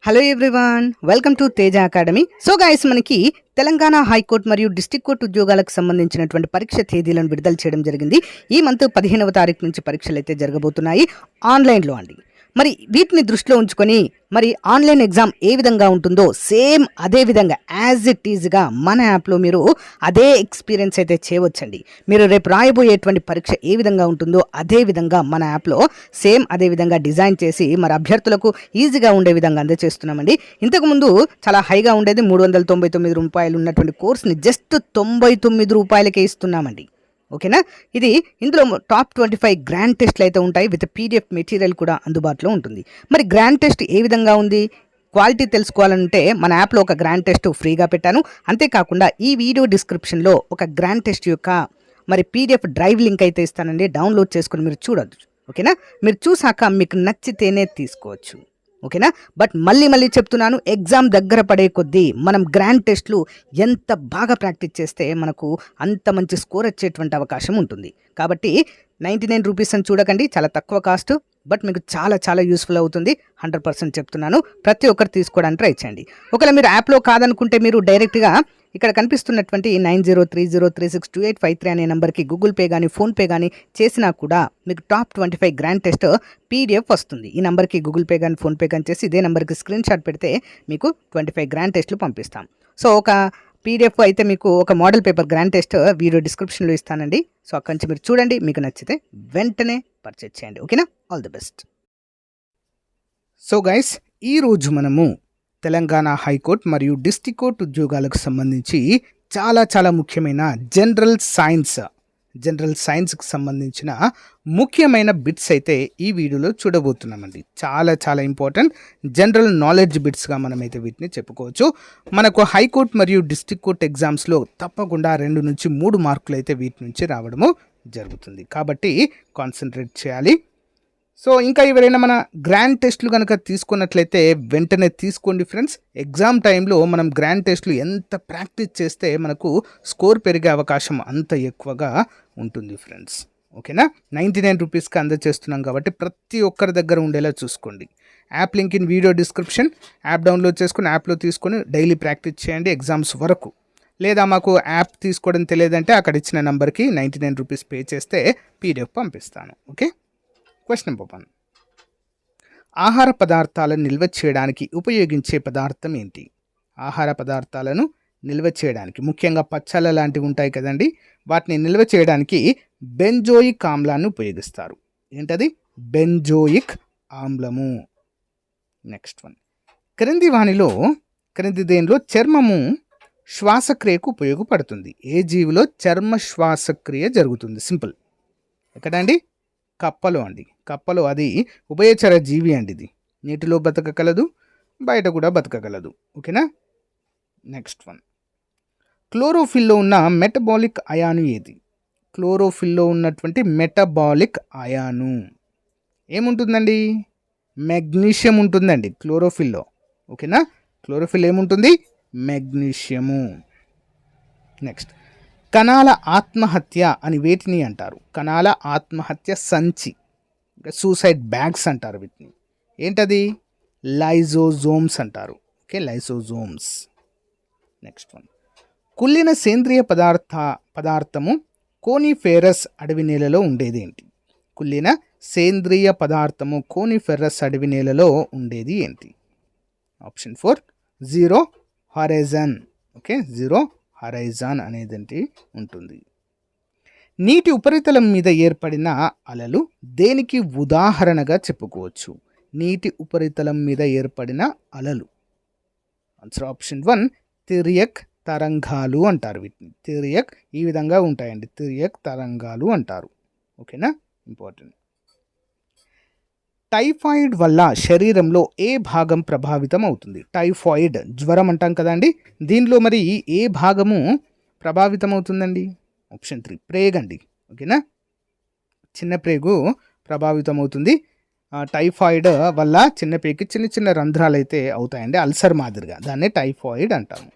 Hello everyone, welcome to Teja academy. So guys, మనకి Telangana high court మరియు district court ఉద్యోగాలకు సంబంధించినటువంటి పరీక్ష తేదీలను విడుదల చేయడం జరిగింది. ఈ మంత్ 15వ తారీఖు నుంచి పరీక్షలు అయితే జరగబోతున్నాయి ఆన్లైన్లో అండి. మరి వీటిని దృష్టిలో ఉంచుకొని మరి ఆన్లైన్ ఎగ్జామ్ ఏ విధంగా ఉంటుందో సేమ్ అదే విధంగా యాజ్ ఇట్ ఈజ్గా మన యాప్లో మీరు అదే ఎక్స్పీరియన్స్ అయితే చేయవచ్చండి. మీరు రేపు రాయబోయేటువంటి పరీక్ష ఏ విధంగా ఉంటుందో అదే విధంగా మన యాప్లో సేమ్ అదే విధంగా డిజైన్ చేసి మరి అభ్యర్థులకు ఈజీగా ఉండే విధంగా అందజేస్తున్నామండి. ఇంతకుముందు చాలా హైగా ఉండేది, రూ. 399 ఉన్నటువంటి కోర్స్ని జస్ట్ రూ. 99కే ఇస్తున్నామండి. ఓకేనా. ఇందులో టాప్ 25 గ్రాండ్ టెస్ట్లు అయితే ఉంటాయి, విత్ పీడిఎఫ్ మెటీరియల్ కూడా అందుబాటులో ఉంటుంది. మరి గ్రాండ్ టెస్ట్ ఏ విధంగా ఉంది, క్వాలిటీ తెలుసుకోవాలంటే మన యాప్లో ఒక గ్రాండ్ టెస్ట్ ఫ్రీగా పెట్టాను. అంతేకాకుండా ఈ వీడియో డిస్క్రిప్షన్లో ఒక గ్రాండ్ టెస్ట్ యొక్క మరి పీడిఎఫ్ డ్రైవ్ లింక్ అయితే ఇస్తానండి. డౌన్లోడ్ చేసుకుని మీరు చూడొచ్చు. ఓకేనా. మీరు చూసాక మీకు నచ్చితేనే తీసుకోవచ్చు. ఓకేనా. బట్ మళ్ళీ చెప్తున్నాను, ఎగ్జామ్ దగ్గర పడే కొద్దీ మనం గ్రాండ్ టెస్ట్లు ఎంత బాగా ప్రాక్టీస్ చేస్తే మనకు అంత మంచి స్కోర్ వచ్చేటువంటి అవకాశం ఉంటుంది. కాబట్టి రూ. 99 అని చూడకండి, చాలా తక్కువ కాస్ట్. బట్ మీకు చాలా యూస్ఫుల్ అవుతుంది. 100% చెప్తున్నాను. ప్రతి ఒక్కరు తీసుకోవడానికి ట్రై చేయండి. ఒకవేళ మీరు యాప్లో కాదనుకుంటే మీరు డైరెక్ట్గా ఇక్కడ కనిపిస్తున్నటువంటి 9030362853 అనే నెంబర్కి గూగుల్ పే కానీ ఫోన్పే కానీ చేసినా కూడా మీకు టాప్ 25 గ్రాండ్ టెస్ట్ పీడిఎఫ్ వస్తుంది. ఈ నెంబర్కి గూగుల్ పే కానీ ఫోన్పే కానీ చేసి ఇదే నెంబర్కి స్క్రీన్ షాట్ పెడితే మీకు 25 గ్రాండ్ టెస్ట్లు పంపిస్తాం. సో ఒక పీడిఎఫ్ అయితే మీకు ఒక model paper grand test video డిస్క్రిప్షన్లో ఇస్తానండి. సో అక్కడి నుంచి మీరు చూడండి, మీకు నచ్చితే వెంటనే పర్చేజ్ చేయండి. ఓకేనా. All the best. So guys, ఈరోజు మనము తెలంగాణ హైకోర్టు మరియు డిస్ట్రిక్ట్ కోర్టు ఉద్యోగాలకు సంబంధించి చాలా ముఖ్యమైన జనరల్ సైన్స్కి సంబంధించిన ముఖ్యమైన బిట్స్ అయితే ఈ వీడియోలో చూడబోతున్నామండి. చాలా ఇంపార్టెంట్ జనరల్ నాలెడ్జ్ బిట్స్గా మనమైతే వీటిని చెప్పుకోవచ్చు. మనకు హైకోర్టు మరియు డిస్ట్రిక్ట్ కోర్టు ఎగ్జామ్స్లో తప్పకుండా 2 నుంచి 3 మార్కులు అయితే వీటి నుంచి రావడము జరుగుతుంది. కాబట్టి కాన్సన్ట్రేట్ చేయాలి. సో ఇంకా ఎవరైనా మన గ్రాండ్ టెస్ట్లు కనుక తీసుకున్నట్లయితే వెంటనే తీసుకోండి ఫ్రెండ్స్. ఎగ్జామ్ టైంలో మనం గ్రాండ్ టెస్ట్లు ఎంత ప్రాక్టీస్ చేస్తే మనకు స్కోర్ పెరిగే అవకాశం అంత ఎక్కువగా ఉంటుంది ఫ్రెండ్స్. ఓకేనా. రూ. 99కి అందజేస్తున్నాం కాబట్టి ప్రతి ఒక్కరి దగ్గర ఉండేలా చూసుకోండి. App link in video description. App download చేసుకుని యాప్లో తీసుకొని డైలీ ప్రాక్టీస్ చేయండి ఎగ్జామ్స్ వరకు. లేదా మాకు యాప్ తీసుకోవడం తెలియదంటే అక్కడ ఇచ్చిన నెంబర్కి రూ. 99 పే చేస్తే పీడిఎఫ్ పంపిస్తాను. ఓకే. Question number 1. ఆహార పదార్థాలను నిల్వ చేయడానికి ఉపయోగించే పదార్థం ఏంటి? ఆహార పదార్థాలను నిల్వ చేయడానికి ముఖ్యంగా పచ్చళ్ళ లాంటివి ఉంటాయి కదండి, వాటిని నిల్వ చేయడానికి బెంజోయిక్ ఆమ్లాన్ని ఉపయోగిస్తారు. ఏంటది? బెంజోయిక్ ఆమ్లము. Next one. క్రింది దేనిలో చర్మము శ్వాసక్రియకు ఉపయోగపడుతుంది? ఏ జీవిలో చర్మ శ్వాసక్రియ జరుగుతుంది? సింపుల్. ఎక్కడండి? కప్పలో అండి. కప్పలో అది ఉభయచర జీవి అండి. ఇది నీటిలో బతకగలదు, బయట కూడా బతకగలదు. ఓకేనా. Next one. క్లోరోఫిల్లో ఉన్న మెటబాలిక్ అయాను ఏది? క్లోరోఫిల్లో ఉన్నటువంటి మెటబాలిక్ అయాను ఏముంటుందండి? మెగ్నీషియం ఉంటుందండి క్లోరోఫిల్లో. ఓకేనా. క్లోరోఫిల్ ఏముంటుంది? మెగ్నీషియము. నెక్స్ట్. కణాల ఆత్మహత్య అని వేటిని అంటారు? కణాల ఆత్మహత్య సంచి, సూసైడ్ బ్యాగ్స్ అంటారు వీటిని. ఏంటది? లైజోజోమ్స్ అంటారు. Okay, lysosomes. Next one. కుళ్ళిన సేంద్రియ పదార్థము కోనిఫెరస్ అడవి నేలలో ఉండేది ఏంటి? కుళ్ళిన సేంద్రియ పదార్థము కోనిఫెరస్ అడవి నేలలో ఉండేది ఏంటి? Option 4 zero horizon. Okay, zero horizon అనేది ఉంటుంది. నీటి ఉపరితలం మీద ఏర్పడిన అలలు దేనికి ఉదాహరణగా చెప్పుకోవచ్చు? నీటి ఉపరితలం మీద ఏర్పడిన అలలు. ఆన్సర్ ఆప్షన్ 1 తిరియక్ తరంగాలు అంటారు వీటిని. తిరియక్ ఈ విధంగా ఉంటాయండి, తిరియక్ తరంగాలు అంటారు. ఓకేనా. ఇంపార్టెంట్. టైఫాయిడ్ వల్ల శరీరంలో ఏ భాగం ప్రభావితం అవుతుంది? టైఫాయిడ్ జ్వరం అంటాం కదండి, దీనిలో మరి ఏ భాగము ప్రభావితం అవుతుందండి? ఆప్షన్ 3 ప్రేగ్ అండి. ఓకేనా. చిన్న ప్రేగు ప్రభావితం అవుతుంది. టైఫాయిడ్ వల్ల చిన్న ప్రేగుకి చిన్న రంధ్రాలు అయితే అవుతాయండి, అల్సర్ మాదిరిగా. దాన్నే టైఫాయిడ్ అంటాము.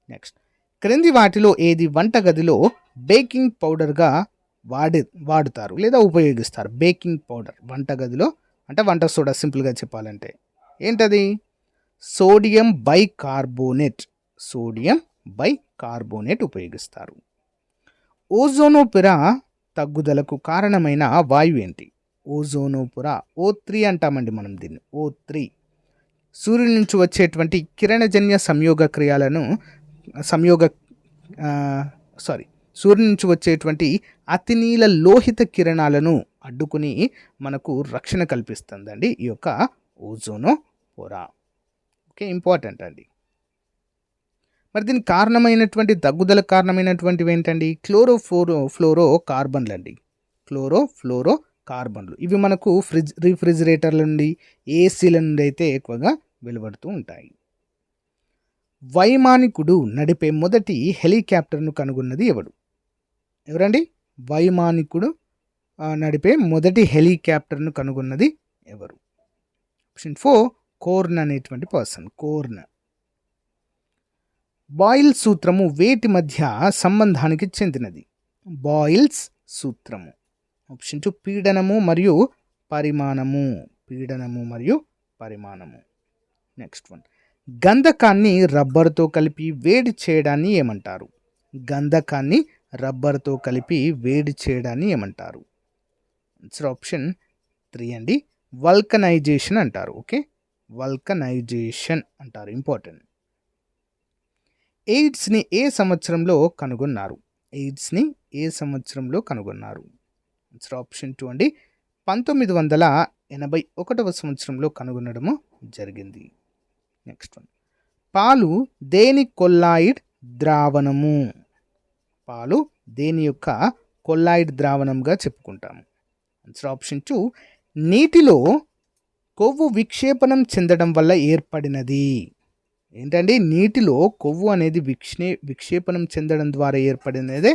నెక్స్ట్. క్రింది వాటిలో ఏది వంటగదిలో బేకింగ్ పౌడర్గా వాడుతారు లేదా ఉపయోగిస్తారు? బేకింగ్ పౌడర్ వంటగదిలో, అంటే వంట సోడా సింపుల్గా చెప్పాలంటే ఏంటది? సోడియం బైకార్బోనేట్, సోడియం బైకార్బోనేట్ ఉపయోగిస్తారు. ఓజోనోపొర తగ్గుదలకు కారణమైన వాయువు ఏంటి? ఓజోనోపొర O3 అంటామండి మనం దీన్ని, O3. సూర్యుడి నుంచి వచ్చేటువంటి కిరణజన్య సూర్యుడి నుంచి వచ్చేటువంటి అతినీల లోహిత కిరణాలను అడ్డుకుని మనకు రక్షణ కల్పిస్తుందండి ఈ యొక్క ఓజోనో పొర. ఓకే, ఇంపార్టెంట్ అండి. మరి దీనికి కారణమైనటువంటి తగ్గుదల కారణమైనటువంటివి ఏంటండి? ఫ్లోరో కార్బన్లు అండి, క్లోరో కార్బన్లు. ఇవి మనకు రిఫ్రిజిరేటర్ల నుండి, ఏసీల నుండి అయితే ఎక్కువగా వెలువడుతూ ఉంటాయి. వైమానికుడు నడిపే మొదటి హెలికాప్టర్ను కనుగొన్నది ఎవరండి? వైమానికుడు నడిపే మొదటి హెలికాప్టర్ను కనుగొన్నది ఎవరు? ఆప్షన్ 4 కోర్న్ అనేటువంటి పర్సన్, కోర్న్. బాయిల్ సూత్రము వేటి మధ్య సంబంధానికి చెందినది? బాయిల్స్ సూత్రము. ఆప్షన్ 2 పీడనము మరియు పరిమాణము, పీడనము మరియు పరిమాణము. నెక్స్ట్ వన్, గంధకాన్ని రబ్బరుతో కలిపి వేడి చేయడాన్ని ఏమంటారు? గంధకాన్ని రబ్బరుతో కలిపి వేడి చేయడాన్ని ఏమంటారు? ఆన్సర్ ఆప్షన్ 3 అండి, వల్కనైజేషన్ అంటారు. ఓకే, వల్కనైజేషన్ అంటారు, ఇంపార్టెంట్. ఎయిడ్స్ని ఏ సంవత్సరంలో కనుగొన్నారు? ఎయిడ్స్ని ఏ సంవత్సరంలో కనుగొన్నారు? ఆన్సర్ ఆప్షన్ 2 అండి, 1981వ సంవత్సరంలో కనుగొనడము జరిగింది. నెక్స్ట్ వన్, పాలు దేని కొల్లాయిడ్ ద్రావణము? పాలు దేని యొక్క కొల్లాయిడ్ ద్రావణంగా చెప్పుకుంటాము? ఆన్సర్ ఆప్షన్ 2 నీటిలో కొవ్వు విక్షేపణం చెందడం వల్ల ఏర్పడినది. ఏంటండి? నీటిలో కొవ్వు అనేది విక్షేపణం చెందడం ద్వారా ఏర్పడినదే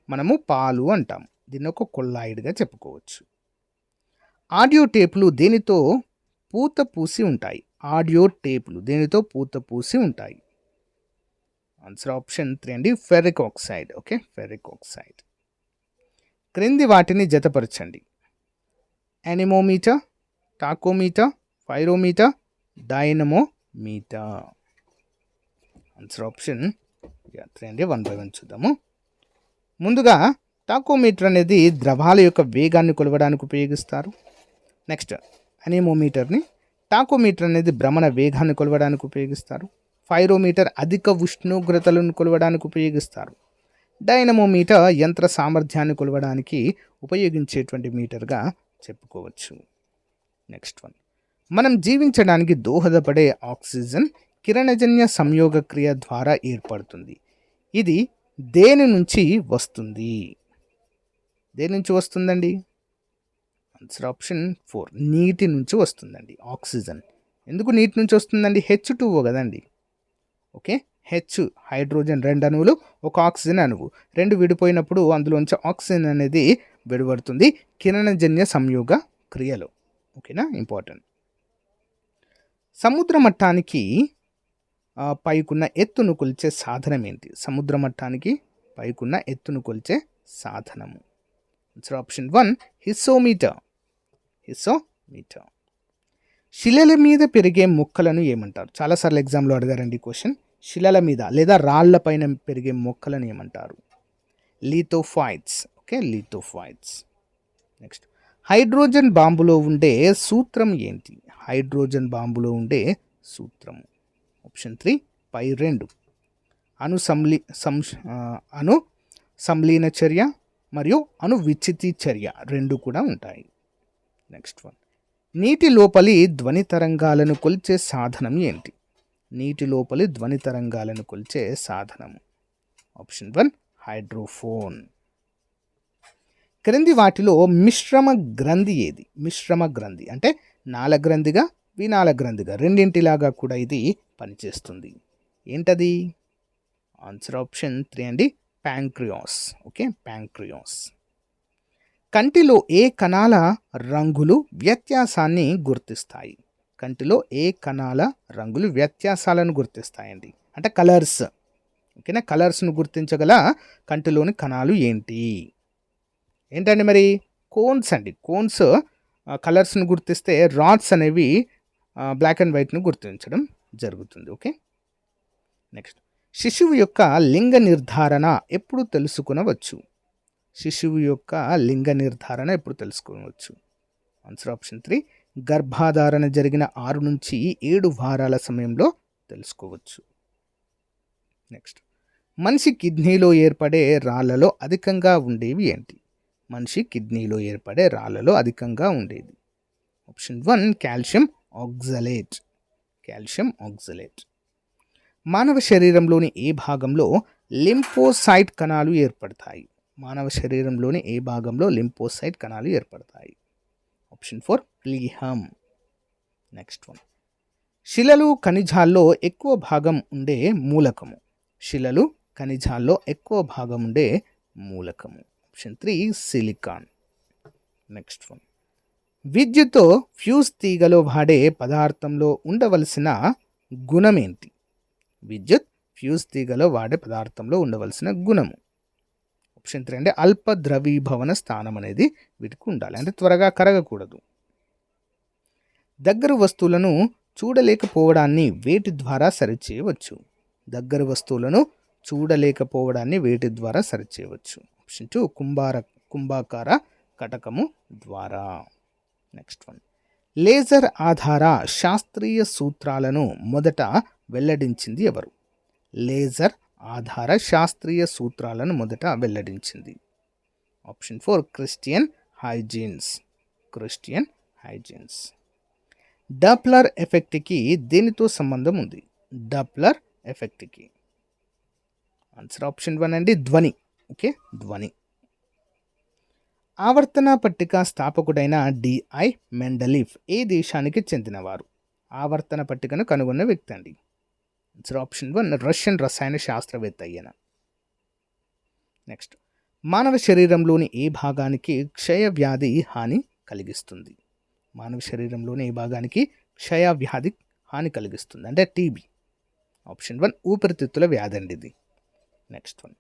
మనము పాలు అంటాం. దీన్ని ఒక కొల్లాయిడ్గా చెప్పుకోవచ్చు. ఆడియో టేపులు దేనితో పూత పూసి ఉంటాయి? ఆడియో టేపులు దేనితో పూత పూసి ఉంటాయి? ఆన్సర్ ఆప్షన్ 3 అండి, ferric oxide. Okay, ferric oxide. క్రింది వాటిని జతపరచండి. Anemometer, tachometer, pyrometer, dynamometer. Answer option 3 అండి, 1 by 1 చూద్దాము. ముందుగా టాకోమీటర్ అనేది ద్రవాల యొక్క వేగాన్ని కొలవడానికి ఉపయోగిస్తారు. నెక్స్ట్ యానిమోమీటర్ని, టాకోమీటర్ అనేది భ్రమణ వేగాన్ని కొలవడానికి ఉపయోగిస్తారు. పైరోమీటర్ అధిక ఉష్ణోగ్రతలను కొలవడానికి ఉపయోగిస్తారు. డైనమోమీటర్ యంత్ర సామర్థ్యాన్ని కొలవడానికి ఉపయోగించేటువంటి మీటర్గా చెప్పుకోవచ్చు. నెక్స్ట్ వన్, మనం జీవించడానికి దోహదపడే ఆక్సిజన్ కిరణజన్య సంయోగ క్రియ ద్వారా ఏర్పడుతుంది. ఇది దేని నుంచి వస్తుంది? దేని నుంచి వస్తుందండి? ఆన్సర్ ఆప్షన్ 4 నీటి నుంచి వస్తుందండి, ఆక్సిజన్. ఎందుకు నీటి నుంచి వస్తుందండి? H2O కదండి. ఓకే, H హైడ్రోజన్ 2 అణువులు, ఒక ఆక్సిజన్ అణువు, 2 విడిపోయినప్పుడు అందులోంచి ఆక్సిజన్ అనేది విడబడుతుంది కిరణజన్య సంయోగ క్రియలో. ఓకేనా, ఇంపార్టెంట్. సముద్ర మట్టానికి పైకున్న ఎత్తును కొలిచే సాధనం ఏంటి? సముద్ర మట్టానికి పైకున్న ఎత్తును కొలిచే సాధనము. Answer option 1 హిస్సోమీటర్, హిస్సోమీటర్. శిలల మీద పెరిగే మొక్కలను ఏమంటారు? చాలాసార్లు ఎగ్జామ్లో అడిగారండి క్వశ్చన్. శిలల మీద లేదా రాళ్ల పైన పెరిగే మొక్కలను ఏమంటారు? Lithophytes. Okay, lithophytes. Next, hydrogen బాంబులో ఉండే సూత్రం ఏంటి? హైడ్రోజన్ బాంబులో ఉండే సూత్రము. ఆప్షన్ 3 π2. అణు సంలీన చర్య మరియు అణు విచ్చితి చర్య 2 కూడా ఉంటాయి. నెక్స్ట్ వన్, నీటి లోపలి ధ్వని తరంగాలను కొలిచే సాధనం ఏంటి? నీటి లోపలి ధ్వని తరంగాలను కొలిచే సాధనము. Option 1 hydrophone. క్రింది వాటిలో మిశ్రమ గ్రంథి ఏది? మిశ్రమ గ్రంథి అంటే నాళగ్రంథిగా వినాళ గ్రంథిగా రెండింటిలాగా కూడా ఇది పనిచేస్తుంది. ఏంటది? ఆన్సర్ ఆప్షన్ 3 అండి, ప్యాంక్రియాస్. Okay, pancreas. కంటిలో ఏ కణాల రంగులు వ్యత్యాసాన్ని గుర్తిస్తాయి? కంటిలో ఏ కణాల రంగులు వ్యత్యాసాలను గుర్తిస్తాయండి? అంటే కలర్స్. ఓకేనా, కలర్స్ను గుర్తించగల కంటిలోని కణాలు ఏంటండి మరి? కోన్స్ అండి. కోన్స్ కలర్స్ను గుర్తిస్తే రాడ్స్ అనేవి బ్లాక్ అండ్ వైట్ను గుర్తించడం జరుగుతుంది. ఓకే, నెక్స్ట్ శిశువు యొక్క లింగ నిర్ధారణ ఎప్పుడు తెలుసుకునవచ్చు? శిశువు యొక్క లింగ నిర్ధారణ ఎప్పుడు తెలుసుకోవచ్చు? ఆన్సర్ ఆప్షన్ 3, గర్భాధారణ జరిగిన 6 నుంచి 7 వారాల సమయంలో తెలుసుకోవచ్చు. నెక్స్ట్ మనిషి కిడ్నీలో ఏర్పడే రాళ్లలో అధికంగా ఉండేవి ఏంటి? మనిషి కిడ్నీలో ఏర్పడే రాళ్లలో అధికంగా ఉండేది option 1 calcium oxalate. Calcium oxalate. మానవ శరీరంలోని ఏ భాగంలో లింఫోసైట్ కణాలు ఏర్పడతాయి? మానవ శరీరంలోని ఏ భాగంలో లింఫోసైట్ కణాలు ఏర్పడతాయి? ఆప్షన్ 4 ప్లీహం. నెక్స్ట్ వన్ శిలలు ఖనిజాల్లో ఎక్కువ భాగం ఉండే మూలకము. శిలలు ఖనిజాల్లో ఎక్కువ భాగం ఉండే మూలకము ఆప్షన్ 3 సిలికాన్. నెక్స్ట్ వన్ విద్యుత్తో ఫ్యూజ్ తీగలో వాడే పదార్థంలో ఉండవలసిన గుణం ఏంటి? విద్యుత్ ఫ్యూజ్ తీగలో వాడే పదార్థంలో ఉండవలసిన గుణము ఆప్షన్ 3 అంటే అల్ప ద్రవీభవన స్థానం అనేది వీటికి ఉండాలి, అంటే త్వరగా కరగకూడదు. దగ్గర వస్తువులను చూడలేకపోవడాన్ని వేటి ద్వారా సరిచేయవచ్చు? దగ్గర వస్తువులను చూడలేకపోవడాన్ని వేటి ద్వారా సరిచేయవచ్చు? ఆప్షన్ 2 కుంభాకార కటకము ద్వారా. నెక్స్ట్ వన్ లేజర్ ఆధార శాస్త్రీయ సూత్రాలను మొదట వెల్లడించింది ఎవరు? లేజర్ ఆధార శాస్త్రీయ సూత్రాలను మొదట వెల్లడించింది ఆప్షన్ 4 క్రిస్టియన్ హైజీన్స్. క్రిస్టియన్ హైజీన్స్. డాప్లర్ ఎఫెక్ట్కి దేనితో సంబంధం ఉంది? డాప్లర్ ఎఫెక్ట్కి ఆన్సర్ ఆప్షన్ 1 అండి ధ్వని. ఓకే, ధ్వని. ఆవర్తన పట్టిక స్థాపకుడైన డిఐ మెండలీఫ్ ఏ దేశానికి చెందినవారు? ఆవర్తన పట్టికను కనుగొన్న వ్యక్తి అండి. ఆన్సర్ ఆప్షన్ 1 రష్యన్ రసాయన శాస్త్రవేత్త అయిన. నెక్స్ట్ మానవ శరీరంలోని ఏ భాగానికి క్షయ వ్యాధి హాని కలిగిస్తుంది? మానవ శరీరంలోని ఏ భాగానికి క్షయ వ్యాధి హాని కలిగిస్తుంది అంటే టీబీ. ఆప్షన్ 1 ఊపిరితిత్తుల వ్యాధి అండి ఇది. నెక్స్ట్ వన్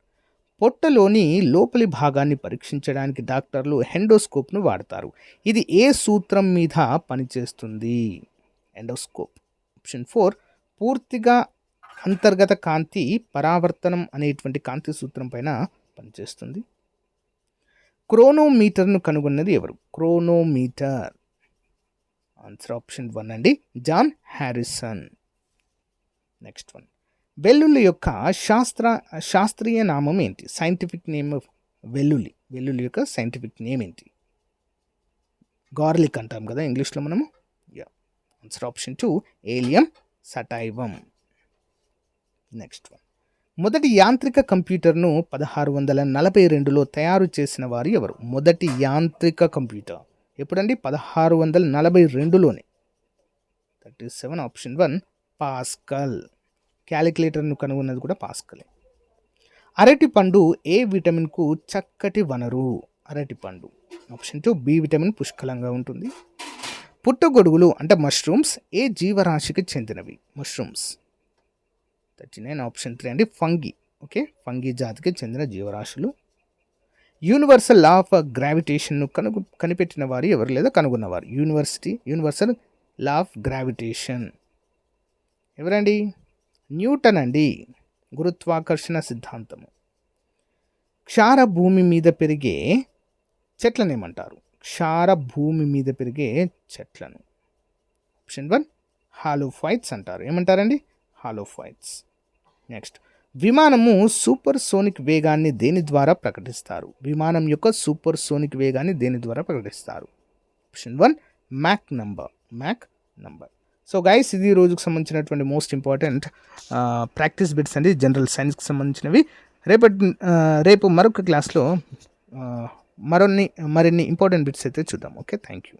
పొట్టలోని లోపలి భాగాన్ని పరీక్షించడానికి డాక్టర్లు ఎండోస్కోప్ను వాడతారు. ఇది ఏ సూత్రం మీద పనిచేస్తుంది? ఎండోస్కోప్. ఆప్షన్ 4 పూర్తిగా అంతర్గత కాంతి పరావర్తనం అనేటువంటి కాంతి సూత్రం పైన పనిచేస్తుంది. క్రోనోమీటర్ను కనుగొన్నది ఎవరు? క్రోనోమీటర్. ఆన్సర్ ఆప్షన్ 1 అండి జాన్ హ్యారిసన్. నెక్స్ట్ వన్ వెల్లుల్లి యొక్క శాస్త్రీయ నామం ఏంటి? సైంటిఫిక్ నేమ్ ఆఫ్ వెల్లుల్లి. వెల్లుల్లి యొక్క సైంటిఫిక్ నేమ్ ఏంటి? గార్లిక్ అంటాం కదా ఇంగ్లీష్లో మనము. Answer option 2 ఏలియం సటైవం. నెక్స్ట్ వన్ మొదటి యాంత్రిక కంప్యూటర్ను 1642లో తయారు చేసిన వారు ఎవరు? మొదటి యాంత్రిక కంప్యూటర్ ఎప్పుడండి? 1642లోనే. 37 ఆప్షన్ 1 పాస్కల్. క్యాలిక్యులేటర్ను కనుగొన్నది కూడా పాస్కలే. అరటి పండు ఏ విటమిన్కు చక్కటి వనరు? అరటి పండు. ఆప్షన్ 2 బి విటమిన్ పుష్కలంగా ఉంటుంది. పుట్టగొడుగులు అంటే మష్రూమ్స్ ఏ జీవరాశికి చెందినవి? మష్రూమ్స్. 39 ఆప్షన్ 3 అండి ఫంగి. ఓకే, ఫంగి జాతికి చెందిన జీవరాశులు. యూనివర్సల్ లా ఆఫ్ గ్రావిటేషన్ను కనిపెట్టిన వారు ఎవరు లేదా కనుగొన్నవారు? యూనివర్సల్ లా ఆఫ్ గ్రావిటేషన్ ఎవరండి? న్యూటన్ అండి. గురుత్వాకర్షణ సిద్ధాంతము. క్షార భూమి మీద పెరిగే చెట్లను ఏమంటారు? క్షార భూమి మీద పెరిగే చెట్లను ఆప్షన్ 1 హాలోఫైట్స్ అంటారు. ఏమంటారండి? హాలోఫైట్స్. నెక్స్ట్ విమానము సూపర్ సోనిక్ వేగాన్ని దేని ద్వారా ప్రకటిస్తారు? విమానం యొక్క సూపర్ సోనిక్ వేగాన్ని దేని ద్వారా ప్రకటిస్తారు? Option 1 Mach number. So guys, ఇది రోజుకు సంబంధించినటువంటి మోస్ట్ ఇంపార్టెంట్ ప్రాక్టీస్ బిట్స్ అండి, జనరల్ సైన్స్కి సంబంధించినవి. రేపు మరొక క్లాస్లో మరిన్ని ఇంపార్టెంట్ బిట్స్ అయితే చూద్దాం. Okay, thank you.